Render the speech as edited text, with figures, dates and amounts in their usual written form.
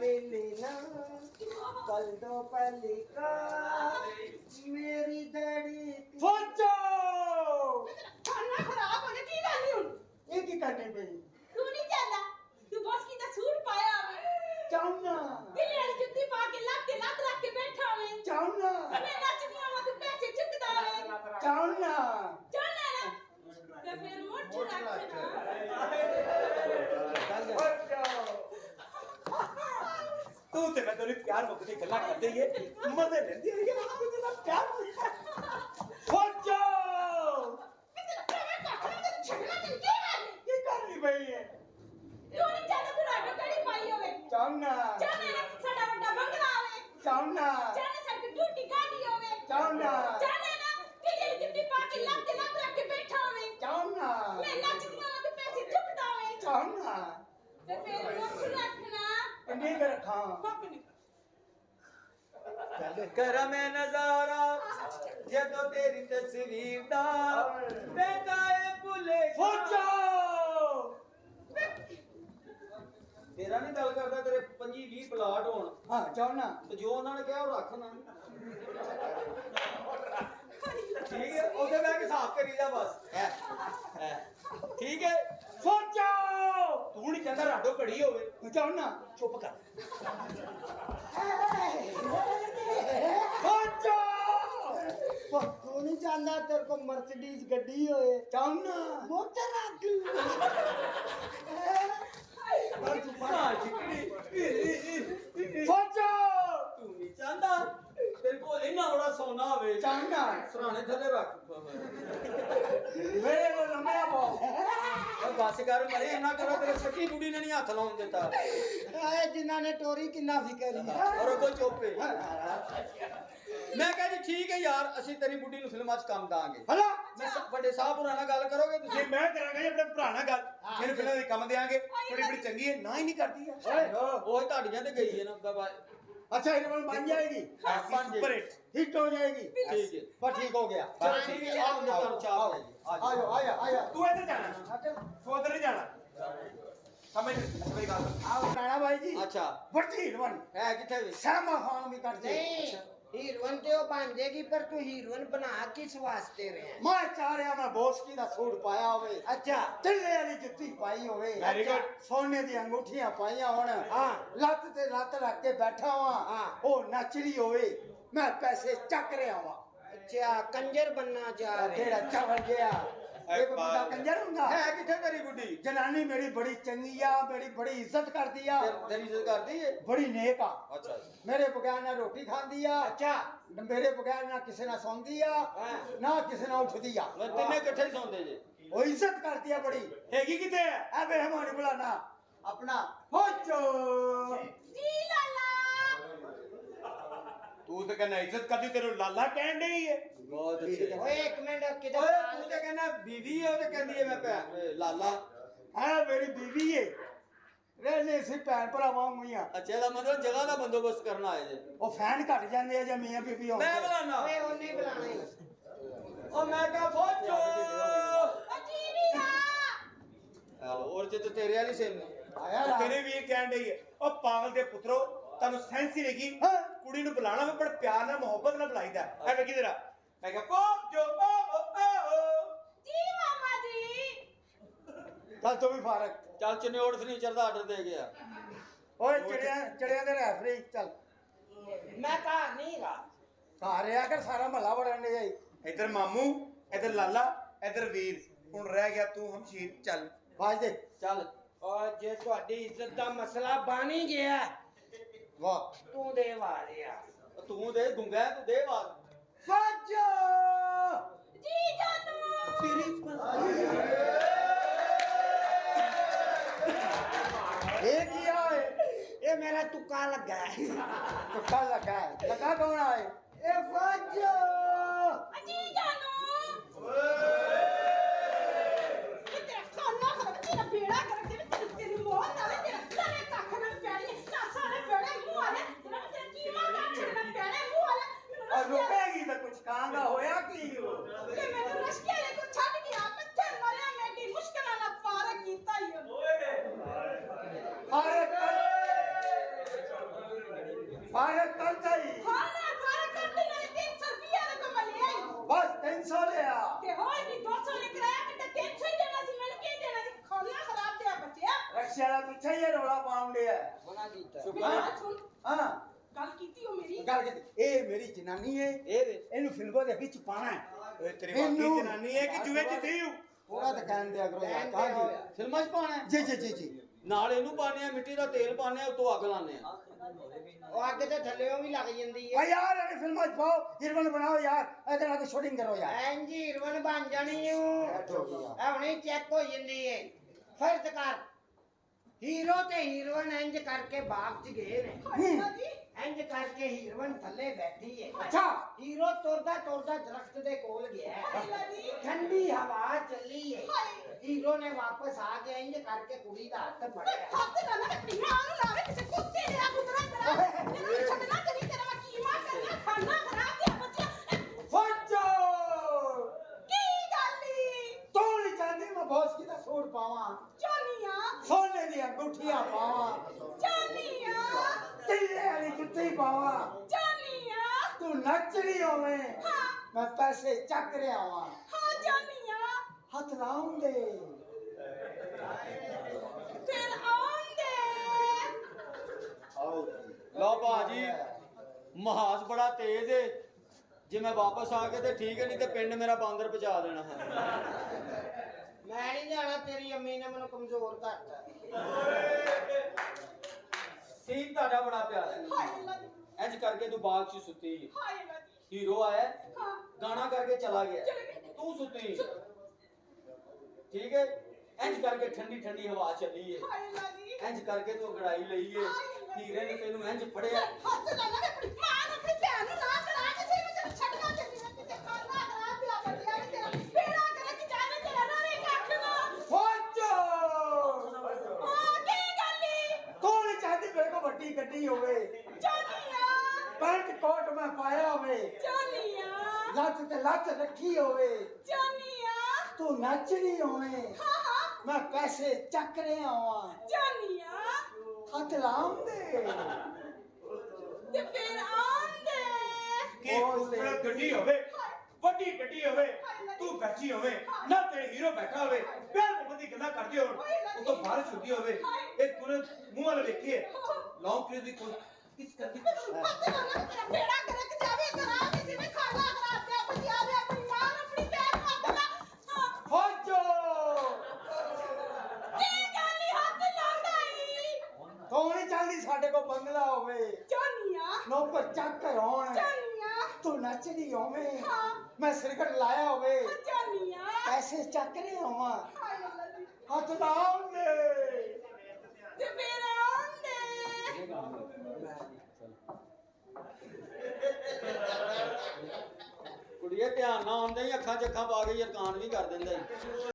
मिली ना पल दो पल का मेरी दड़ी फौजो खाना खराब हो गया की गल हुन ये की करने पे तू नहीं जाना तू बस की ता सूट पाया हमें चाहना दिल्ली वाली जुत्ती पा के लात रख के बैठा हमें चाहना मैं नचनी हूं तू पैसे चुकता है चाहना जाना ना तो फिर मुठ रखना तू ते मैं तेरी प्यार मुकती गल्ला कर दे ये मजे लेंदी है ये तेरा प्यार फौजो ये कर रही भाई है तू नहीं जाना तू राडो कड़ी पाई होवे चाहना जाना साडा बड़ा बंगला होवे चाहना जाना साडी टूटी गाड़ी होवे चाहना जाना ना कि ये जुत्ती पा के लात रख के बैठा होवे चाहना मैं नचनी हूं तू पैसे चुकता है चाहना तो फिर मुठ रखना नहीं कर रखा कर मैं नजारा जदों तेरी तस्वीर दा बेटा ए भुले फौजो तेरा नहीं गल करदा तेरे 25-20 प्लाट होण हां चाहना ਤੇ ਜੋ ਉਹਨਾਂ ਨੇ ਕਿਹਾ ਉਹ ਰੱਖ ਨਾ ਠੀਕ ਹੈ ਉਹਦੇ ਬੈ ਕੇ ਸਾਫ਼ ਕਰੀ ਜਾ ਬਸ ਹੈ ਠੀਕ ਹੈ फौजो तू नहीं कहता राडो कड़ी होवे चाहना चुप कर फौजो तू नहीं चाहता तेरे को मर्सिडीज गड्डी होए चाहना मोटर रख फौजो ਤੂੰ ਨਹੀਂ ਚਾਹੁੰਦਾ ਤੇਰੇ ਕੋਲ ਇੰਨਾ ਬੜਾ ਸੋਨਾ ਹੋਵੇ चाहना ਸਰਾਣੇ ਥੱਲੇ ਰੱਖ मेरे को लंबा पाओ ਉਹ ਬਸ ਕਰ ਮਰੇ ਇੰਨਾ ਕਰੋ ਤੇਰੇ ਸੱਕੀ ਬੁੜੀ ਨੇ ਨਹੀਂ ਹੱਥ ਲਾਉਣ ਦਿੱਤਾ आए जिन्होंने टोरी किन्ना फिकर ਔਰ ਉਹ ਚੁੱਪੇ ਮੈਂ ਕਿਹਾ ਜੀ ਠੀਕ ਹੈ ਯਾਰ ਅਸੀਂ ਤੇਰੀ ਬੁੱਢੀ ਨੂੰ ਫਿਲਮਾਂ 'ਚ ਕੰਮ ਦਾਂਗੇ हला ਮੈਂ ਵੱਡੇ ਸਾਹਿਬ ਹੋਰਾਂ ਨਾਲ ਗੱਲ ਕਰੋਗੇ ਜੇ ਤੁਸੀਂ ਮੈਂ ਕਰਾਂਗਾ ਜੀ ਆਪਣੇ ਭਰਾ ਨਾਲ ਗੱਲ ਫਿਰ ਫਿਲਮ ਦੇ ਕੰਮ ਦੇਾਂਗੇ ਬੜੀ ਬੜੀ ਚੰਗੀ ਹੈ ਨਾ ਹੀ ਨਹੀਂ ਕਰਦੀ ਹੈ ਉਹ ਤੁਹਾਡੀਆਂ ਤੇ ਗਈ ਹੈ ਨਾ ਬਾਬਾ अच्छा इरफान बन जाएगी बन सुपर हिट हो जाएगी ठीक है पर ठीक हो गया चलो ठीक है आओ अंदर चलो चाय पिलाइए आयो आया आया तू इधर जाना तू उधर नहीं जाना समझ मेरी बात आओ राणा भाई जी अच्छा बड़ी हिरवन है किथे भी सलमान खान भी करते नहीं हीरोइन तो बन जाएगी पर तू हीरोइन बना किस वास्ते रहे हैं मैं चाह रहा मैं बॉस की दा सूट पाया होवे अच्छा टिल्ले वाली जुत्ती पाई होवे Very good. सोने दी अंगूठियां पाईया होण हाँ। लत ते लत रख के बैठा हुआ हाँ। ओ नचरी होवे मैं पैसे चक रहा हुआ अच्छा कंजर बनना चाह रहे तेरा हैं चावल गया एक बंदा कंजर हुंदा है किथे तेरी बुड्ढी जनानी मेरी बड़ी चंगी आ मेरी बड़ी इज्जत करदी आ तेरी इज्जत करदी है बड़ी नेक आ अच्छा मेरे बगैर ना रोटी खांदी आ अच्छा मेरे बगैर ना किसी ना सौंदी आ हाँ। ना किसी ना उठदी आ मैं तिन्ने इकट्ठे ही सौंदे जे वो इज्जत करती है बड़ी हैगी किथे है ए बे हम नहीं बुलाना अपना होचो जी लाला तू तो कहना इज्जत करती तेरे लाला कहन नहीं है बहुत अच्छे ओए एक मिनट किधर ਓਏ ਤੂੰ ਤੇ ਕਹਿੰਦਾ ਬੀਵੀ ਹੈ ਉਹ ਤੇ ਕਹਿੰਦੀ ਹੈ ਮੈਂ ਭੈਣ ਲਾਲਾ है मेरी बीवी है रहने से भैन भरावां हुईਆਂ ਅੱਛਾ ਦਾ ਮਤਲਬ ਜਗ੍ਹਾ ਦਾ ਬੰਦੋਬਸਤ ਕਰਨਾ ਆਏ ਜੇ ਉਹ ਫੈਨ ਘਟ ਜਾਂਦੇ ਆ ਜੇ ਮੀਆਂ ਬੀਬੀ ਹੋਣ ਮੈਂ ਤੇ। ਬੁਲਾਣਾ ओए वो नहीं बुलाना ਉਹ ਮੈਂ ਕਹਾ ਫੌਜੋ जी भी आ ਔਰ ਜੇ ਤੇ ਤੇਰੇ ਵਾਲੀ ਸੇਮ ਨੇ ਆਇਆ ਰਾ। ਤੇਰੇ ਵੀਰ ਕਹਿਣ ਡਈ ਹੈ ਉਹ ਪਾਗਲ ਦੇ ਪੁੱਤਰੋ ਤੁਹਾਨੂੰ ਸੈਂਸ ਹੀ ਨਹੀਂਗੀ ਹਾਂ। ਕੁੜੀ ਨੂੰ ਬੁਲਾਣਾ ਵੀ ਬੜਾ ਪਿਆਰ ਨਾਲ ਮੁਹੱਬਤ ਨਾਲ ਬੁਲਾਈਦਾ ਐ ਵੇਖੀ ਤੇਰਾ ਮੈਂ ਕਿਹਾ ਪੋਜੋ ਓ जी मामा जी ਚੱਲ ਤੂੰ ਵੀ ਫਾਰਕ ਚੱਲ ਚਨਿਓੜ ਫਰਨੀਚਰ ਦਾ ਆਰਡਰ ਦੇ ਗਿਆ ਓਏ ਚੜਿਆਂ ਦੇ ਰੈਫਰੀ ਚੱਲ मैं कहा नहीं रहा ਘਰ ਰਿਆ ਕਰ ਸਾਰਾ ਮਹੱਲਾ ਵੜਨ ਦੇ ਜਾਈ ਇਧਰ ਮਾਮੂ ਇਧਰ ਲਾਲਾ ਇਧਰ ਵੀਰ ਹੁਣ ਰਹਿ ਗਿਆ ਤੂੰ ਹਮਸ਼ੀਰ ਚੱਲ ਬਾਜ ਦੇ ਚੱਲ और जे ਤੁਹਾਡੀ ਇੱਜ਼ਤ ਦਾ ਮਸਲਾ ਬਣ ਹੀ ਗਿਆ ਵਾਹ ਤੂੰ ਦੇ ਵਾਰਿਆ ਤੂੰ ਦੇ ਗੁੰਗਾ ਹੈ, ਤੂੰ ਦੇ ਆਵਾਜ਼ ਫਾਜੋ जी जानू ਤੇਰੀ ਇਹ ਕੀ ਆਏ ਇਹ ਮੇਰਾ ਤੁੱਕਾ ਲੱਗਾ ਹੈ ਤੁੱਕਾ ਲੱਗਾ ਹੈ ਲੱਗਾ ਕੌਣ ਆਏ ਇਹ ਫਾਜੋ जी जानू तेरा खाना खराब तेरा बेड़ा कर तेरे तेरी मोर ना तेरा सारे कख ना पैड़ी सारे बेड़े मुंह वाले तेरा कीमा काट ना पैड़े मुंह वाले और रुकेगी तो कुछ कांगा होया की हो ये मैंने रश्के ले को छड़ गया पत्थर मरे मेरी मुश्किल ना पार कीता ही अरे ਟੈਕਸੀ ਵਾਲਾ ਪਿੱਛੇ ਹੀ ਰੌਲਾ ਪਾਉਣ ਡਿਆ ਉਹਨਾਂ ਕੀਤਾ ਮੇਰੀ ਗੱਲ ਸੁਣ ਹਾਂ ਗੱਲ ਕੀਤੀ ਉਹ ਮੇਰੀ ਗੱਲ ਕੀਤੀ ਇਹ ਮੇਰੀ ਜਨਾਨੀ ਹੈ ਇਹਨੂੰ ਫਿਲਮਾਂ ਦੇ ਵਿੱਚ ਪਾਣਾ ਹੈ ਓਏ ਤੇਰੀ ਵਾਕੀ ਜਨਾਨੀ ਹੈ ਕਿ ਜੂਏ ਚ ਤੀ ਹੂੰ ਪੂਰਾ ਤਾਂ ਕਹਿਣ ਦਿਆ ਕਰੋ ਯਾਰ ਕਹਿਣ ਦਿਆ ਕਾਹਦੀ ਫਿਲਮਾਂ 'ਚ ਪਾਣਾ ਜੀ ਜੀ ਜੀ ਜੀ ਨਾਲ ਇਹਨੂੰ ਪਾਣੇ ਆ ਮਿੱਟੀ ਦਾ ਤੇਲ ਪਾਣੇ ਆ ਉਤੋਂ ਅੱਗ ਲਾਣੇ ਆ ਉਹ ਅੱਗ ਤੇ ਥੱਲੇੋਂ ਵੀ ਲੱਗ ਜਾਂਦੀ ਆ ਹੈ ਯਾਰ ਇਹ ਫਿਲਮਾਂ 'ਚ ਪਾਓ ਹੀਰੋਇਨ ਬਣਾਓ ਯਾਰ ਇਹਦੇ ਨਾਲ ਸ਼ੂਟਿੰਗ ਕਰੋ ਯਾਰ ਐਂ ਜੀ ਹੀਰੋਇਨ ਬਣ ਜਾਣੀ ਹੂੰ ਇਹ ਹੁਣੇ ਚੈੱਕ ਹੋ ਜਾਂਦੀ ਹੈ ਫਰਜ਼ ਕਰ ਹੀਰੋ ਤੇ ਹੀਰੋਇਨ ਇੰਜ ਕਰਕੇ ਬਾਗ 'ਚ ਗਏ ਨੇ ਹਾਏ ਅੱਲਾ ਜੀ ਇੰਜ ਕਰਕੇ ਹੀਰੋਇਨ ਥੱਲੇ ਬੈਠੀ ਹੈ ਅੱਛਾ ਹੀਰੋ ਤੁਰਦਾ ਤੁਰਦਾ ਦਰਖਤ ਦੇ ਕੋਲ ਗਿਆ ਹਾਏ ਅੱਲਾ ਜੀ ਠੰਡੀ ਹਵਾ ਚੱਲੀ ਹੈ ਹਾਏ ਹੀਰੋ ਨੇ ਵਾਪਸ ਆ ਕੇ ਇੰਜ ਕਰਕੇ ਕੁੜੀ ਦਾ ਹੱਥ ਫੜਿਆ ਹੱਥ ਨਾ ਨਾ ਆਪਣੀ ਮਾਂ ਨੂੰ ਲਾਵੇ ਕਿਸੇ ਕੁੱਤੇ ਨੇ ਆ ਕੁਤਰਾ ਕਰਾ ਤੇਰਾ ਛੱਡਣਾ ਕਰੀ ਤੇਰਾ ਮੈਂ ਕੀ ਮਾਂ ਕਰਨਾ ਖਾਣਾ ਖਰਾਬ ਤੇ ਬੱਚਾ ਫੱਜੋ ਕੀ ਗੱਲ ਈ ਤੂੰ ਨਹੀਂ ਚਾਹਦੀ ਮੈਂ ਬੌਸ ਕੀ ਦਾ ਸੂਟ ਪਾਵਾਂ ਜਾਨੀਆਂ ਸੋਨੇ ਦੀਆਂ ਅੰਗੂਠੀਆਂ ਪਾਵਾਂ ਜਾਨੀਆਂ ਤੀਰੇ ਵਾਲੀ ਜੁੱਤੀ ਪਾਵਾਂ ਜਾਨੀਆਂ ਤੂੰ ਨੱਚਣੀ ਹੋਵੇਂ ਹਾਂ ਮੈਂ ਪੈਸੇ ਚੱਕ ਰਿਹਾ ਵਾਂ ਹਾਂ ਜਾਨੀਆਂ ਹੱਥ ਲਾਉਂ ਦੇ ਫਿਰ ਆਉਂਦੇ ਲਓ ਭਾਜੀ ਮਹਾਸ ਬੜਾ ਤੇਜ਼ ਏ ਜੇ ਮੈਂ ਵਾਪਸ ਆ ਕੇ ਤੇ ਠੀਕ ਹੈ ਨਹੀਂ ਤੇ ਪਿੰਡ ਮੇਰਾ ਬਾਂਦਰ ਪਹੁੰਚਾ ਦੇਣਾ ਹੈ ਮੈਂ ਨਹੀਂ ਜਾਣਾ ਤੇਰੀ ਅੰਮੀ ਨੇ ਮੈਨੂੰ ਕਮਜ਼ੋਰ ਕਰਤਾ ਸੀਨ ਤੁਹਾਡਾ ਬੜਾ ਪਿਆਰਾ ਹੈ ਹਾਏ ਅੱਲਾ ਜੀ ਇੰਜ ਕਰਕੇ ਤੂੰ ਬਾਗ 'ਚ ਸੁੱਤੀ ਹਾਏ ਅੱਲਾ ਜੀ ਹੀਰੋ ਆਇਆ ਹਾਂ ਗਾਣਾ ਕਰਕੇ ਚਲਾ ਗਿਆ ਚਲੇ ਗਏ ਤੂੰ ਸੁੱਤੀ ਠੀਕ ਹੈ ਇੰਜ ਕਰਕੇ ਠੰਡੀ ਠੰਡੀ ਹਵਾ ਚੱਲੀ ਏ ਹਾਏ ਅੱਲਾ ਜੀ ਇੰਜ ਕਰਕੇ ਤੂੰ ਗੜਾਈ ਲਈ ਏ ਹੀਰੇ ਨੇ ਤੈਨੂੰ ਇੰਜ ਫੜਿਆ ਹੱਥ ਨਾ ਨਾ ਆਪਣੀ ਮਾਂ ਨੂੰ ਆਪਣੀ ਭੈਣ ਨੂੰ ਨਾ ਕਰਾ ਕਿਸੇ ਨੂੰ ਤੈਨੂੰ ਛੱਡਣਾ ਚਾਹੀਦਾ ਕਿਸੇ ਖਾਣਾ ਕਰਾ ਦਿਆ ਬੱਲਿਆ ਨੇ ਤੇਰਾ ਬੇੜਾ ਕਰੇ ਕਿ ਜਾਵੇ ਤੇਰਾ ਨਾ ਰੇ ਕੱਖ ਨਾ ਫੱਜੋ ਆ ਕੀ ਗੱਲ ਈ ਤੂੰ ਨਹੀਂ ਚਾਹਦੀ ਮੇਰੇ ਕੋ ਵੱਡੀ ਗੱਡੀ ਹੋਵੇ ਜਾਨੀਆਂ ਪੈਂਟ ਕੋਟ ਮੈਂ ਪਾਇਆ ਹੋਵੇ ਜਾਨੀਆਂ ਲੱਤ ਤੇ ਲੱਤ ਰੱਖੀ ਹੋਵੇ ਜਾਨੀਆਂ ਤੂੰ ਨੱਚਣੀ ਹੋਵੇ ਹਾਂ ਹਾਂ ਮੈਂ ਪੈਸੇ ਚੱਕ ਰਿਹਾ ਹਾਂ ਜਾਨੀਆਂ ਹੱਥ ਲਾਉਂ ਦੇ ਤੇ ਫਿਰ ਆਉਂਦੇ ਕੀ ਖੂਬਸੂਰਤ ਗੱਡੀ ਹੋਵੇ ਵੱਡੀ ਗੱਡੀ ਹੋਵੇ ਤੂੰ ਬੈਠੀ ਹੋਵੇ ਨਾ ਤੇਰੇ ਹੀਰੋ ਬੈਠਾ ਹੋਵੇ ਪਿਆਰ ਮੁਹੱਬਤ ਦੀ ਗੱਲਾਂ ਕਰਦੇ ਹੋਣ ਉਤੋਂ ਬਾਰਿਸ਼ ਹੁੰਦੀ ਹੋਵੇ ਇਹ ਤੁਰੰਤ ਮੂੰਹ ਵੱਲ ਵੇਖੀਏ ਲੌਂਗ ਪੀਰੀਅਡ ਦੀ ਕਿਸ ਕਰਦੀ ਹੱਥ ਨਾ ਨਾ ਤੇਰਾ ਬੇੜਾ ਕਰੇ ਕਿ ਜਾਵੇ ਕਰਾ ਕਿਸੇ ਨੇ ਖਾਣਾ ਕਰਾ ਦਿਆ ਬੱਲਿਆ ਵੇ ਆਪਣੀ ਮਾਂ ਨੂੰ ਆਪਣੀ ਭੈਣ ਨੂੰ ਹੱਥ ਲਾ ਫੱਜੋ ਕੀ ਗੱਲ ਈ ਹੱਥ ਲਾਉਂਦਾ ਈ ਤੂੰ ਨਹੀਂ ਚਾਹਦੀ ਸਾਡੇ ਕੋ ਬੰਗਲਾ ਹੋਵੇ ਜਾਨੀਆਂ ਨੌਕਰ ਚੱਕ ਹੋਣ ਜਾਨੀਆਂ ਤੂੰ ਨੱਚਦੀ ਹੋਵੇਂ ਹਾਂ ਮੈਂ ਸਿਰਕਟ ਲਾਇਆ ਹੋਵੇ ਜਾਨੀਆਂ ਪੈਸੇ ਚੱਕ ਰਿਹਾ ਹਾਂ ਹਾਏ ਅੱਲਾ ਜੀ ਹੱਥ ਲਾਉਂ ਦੇ ਤੇ ਫਿਰ ਆਉਂਦੇ ਕੁੜੀਏ ਧਿਆਨ ਨਾਲ ਆਉਂਦੇ ਹੀ ਅੱਖਾਂ 'ਚ ਅੱਖਾਂ ਪਾ ਕੇ ਯਰਕਾਨ ਵੀ ਕਰ ਦਿੰਦਾ ਈ